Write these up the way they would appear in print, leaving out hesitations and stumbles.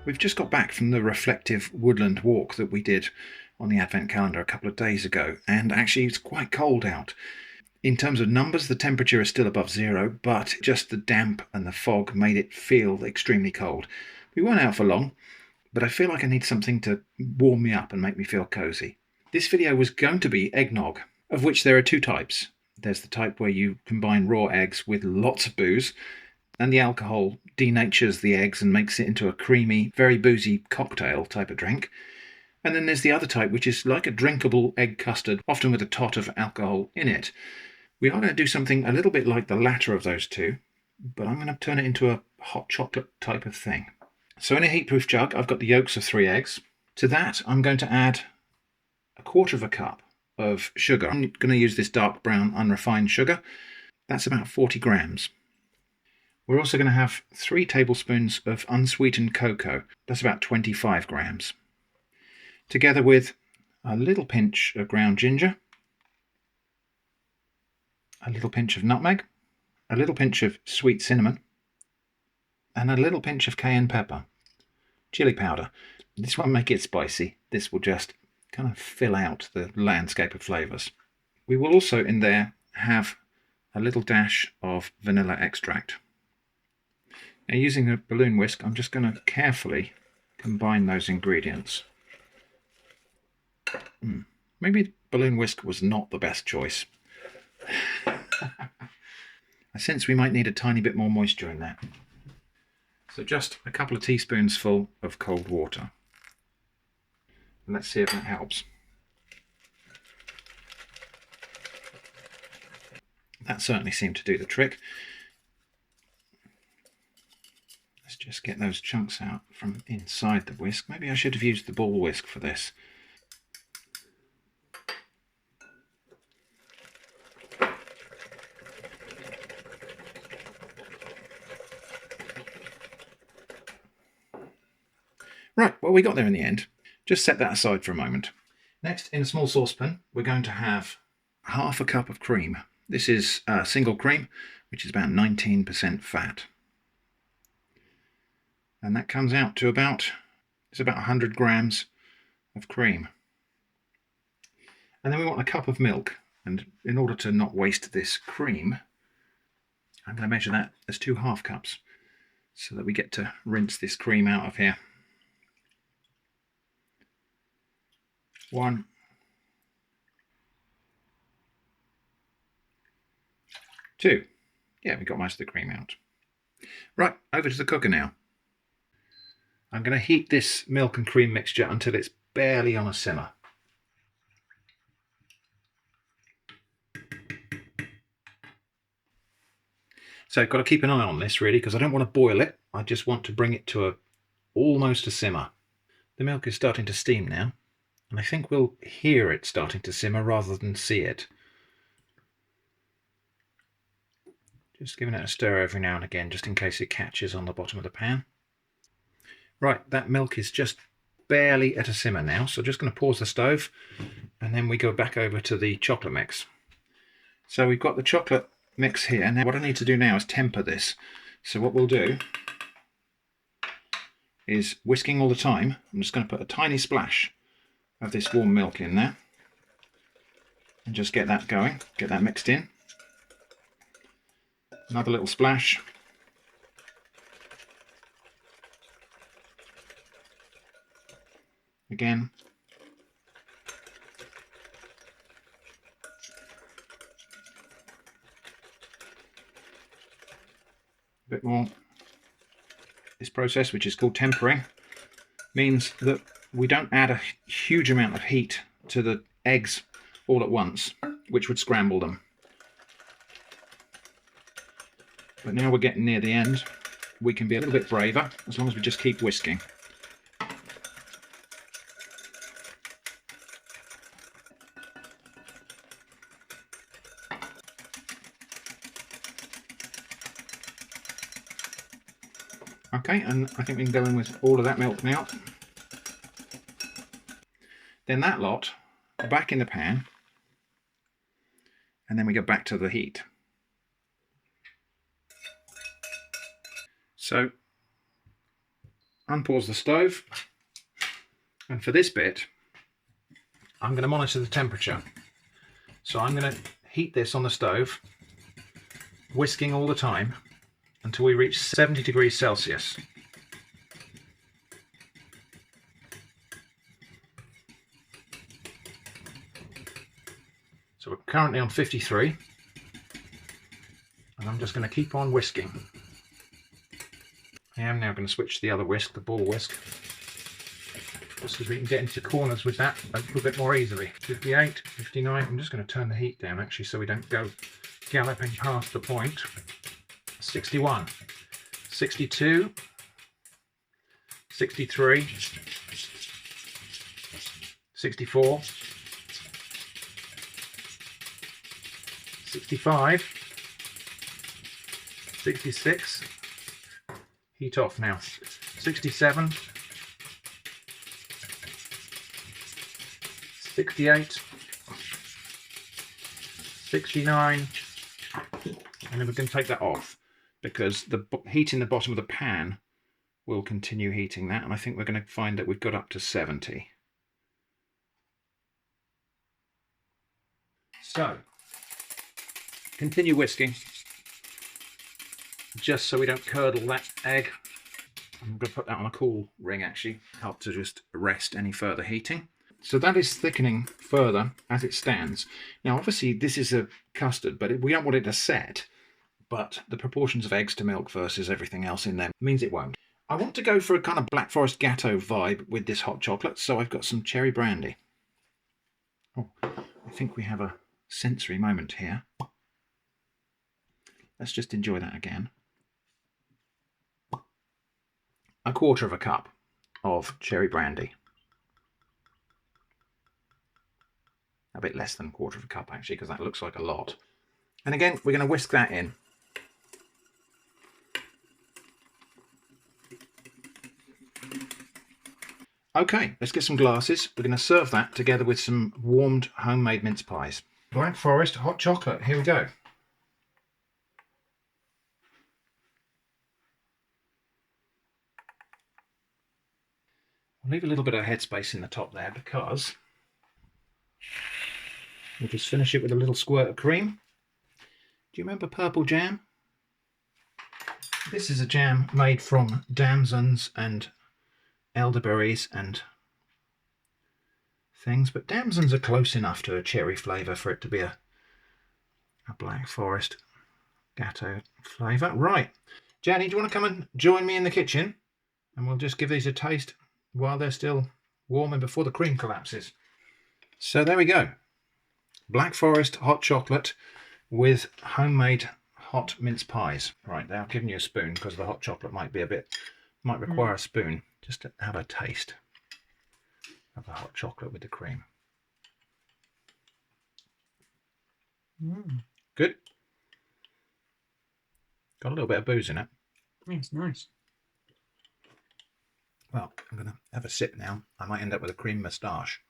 We've just got back from the reflective woodland walk that we did on the advent calendar a couple of days ago, and actually it's quite cold out. In terms of numbers, the temperature is still above zero, but just the damp and the fog made it feel extremely cold. We weren't out for long, but I feel like I need something to warm me up and make me feel cozy. This video was going to be eggnog, of which there are two types. There's the type where you combine raw eggs with lots of booze, and the alcohol denatures the eggs and makes it into a creamy, very boozy cocktail type of drink. And then there's the other type, which is like a drinkable egg custard, often with a tot of alcohol in it. We are going to do something a little bit like the latter of those two, but I'm going to turn it into a hot chocolate type of thing. So in a heatproof jug, I've got the yolks of 3 eggs. To that, I'm going to add a quarter of a cup of sugar. I'm going to use this dark brown unrefined sugar. That's about 40 grams. We're also going to have 3 tablespoons of unsweetened cocoa. That's about 25 grams. Together with a little pinch of ground ginger, a little pinch of nutmeg, a little pinch of sweet cinnamon, and a little pinch of cayenne pepper, chili powder. This won't make it spicy. This will just kind of fill out the landscape of flavours. We will also in there have a little dash of vanilla extract. Now, using a balloon whisk, I'm just going to carefully combine those ingredients. Maybe balloon whisk was not the best choice. I sense we might need a tiny bit more moisture in there. So just a couple of teaspoons full of cold water. And let's see if that helps. That certainly seemed to do the trick. Let's just get those chunks out from inside the whisk. Maybe I should have used the ball whisk for this. Right, well, we got there in the end. Just set that aside for a moment. Next, in a small saucepan, we're going to have half a cup of cream. This is single cream, which is about 19% fat. And that comes out to about 100 grams of cream. And then we want a cup of milk. And in order to not waste this cream, I'm going to measure that as 2 half cups so that we get to rinse this cream out of here. 1, 2. Yeah, we got most of the cream out. Right, over to the cooker now. I'm going to heat this milk and cream mixture until it's barely on a simmer. So I've got to keep an eye on this really, because I don't want to boil it. I just want to bring it to almost a simmer. The milk is starting to steam now, and I think we'll hear it starting to simmer rather than see it. Just giving it a stir every now and again, just in case it catches on the bottom of the pan. Right, that milk is just barely at a simmer now, so just going to pause the stove, and then we go back over to the chocolate mix. So we've got the chocolate mix here. Now what I need to do now is temper this. So what we'll do is, whisking all the time, I'm just going to put a tiny splash of this warm milk in there and just get that going, get that mixed in. Another little splash. Again. A bit more. This process, which is called tempering, means that we don't add a huge amount of heat to the eggs all at once, which would scramble them. But now we're getting near the end, we can be a little bit braver as long as we just keep whisking. Okay, and I think we can go in with all of that milk now. Then that lot back in the pan, and then we go back to the heat. So unpause the stove, and for this bit I'm going to monitor the temperature. So I'm going to heat this on the stove, whisking all the time until we reach 70 degrees Celsius. So we're currently on 53, and I'm just going to keep on whisking. I am now going to switch to the other whisk, the ball whisk, just because we can get into corners with that a little bit more easily. 58, 59, I'm just going to turn the heat down actually so we don't go galloping past the point. 61, 62, 63, 64, 65, 66, heat off now, 67, 68, 69, and then we can take that off because the heat in the bottom of the pan will continue heating that, and I think we're going to find that we've got up to 70. So continue whisking just so we don't curdle that egg. I'm going to put that on a cool ring actually, help to just arrest any further heating. So that is thickening further as it stands. Now obviously this is a custard, but we don't want it to set, but the proportions of eggs to milk versus everything else in there means it won't. I want to go for a kind of Black Forest Gatto vibe with this hot chocolate, so I've got some cherry brandy. Oh, I think we have a sensory moment here. Let's just enjoy that again. 1/4 cup of cherry brandy. A bit less than 1/4 cup actually, because that looks like a lot. And again, we're going to whisk that in. Okay, let's get some glasses. We're going to serve that together with some warmed homemade mince pies. Black Forest hot chocolate, here we go. I'll leave a little bit of headspace in the top there because we'll just finish it with a little squirt of cream. Do you remember purple jam? This is a jam made from damsons and elderberries and things, but damsons are close enough to a cherry flavour for it to be a Black Forest Gatto flavour. Right, Jenny, do you want to come and join me in the kitchen? And we'll just give these a taste while they're still warm and before the cream collapses. So there we go. Black Forest hot chocolate with homemade hot mince pies. Right, now I've given you a spoon because the hot chocolate might require a spoon just to have a taste of the hot chocolate with the cream. Good. Got a little bit of booze in it. It's nice. Well, I'm going to have a sip now. I might end up with a cream moustache.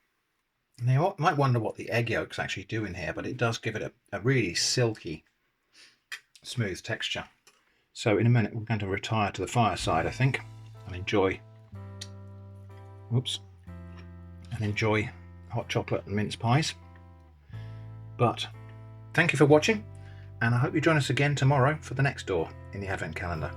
Now, you might wonder what the egg yolks actually do in here, but it does give it a really silky, smooth texture. So in a minute, we're going to retire to the fireside, I think, and enjoy hot chocolate and mince pies. But thank you for watching, and I hope you join us again tomorrow for the next door in the Advent calendar.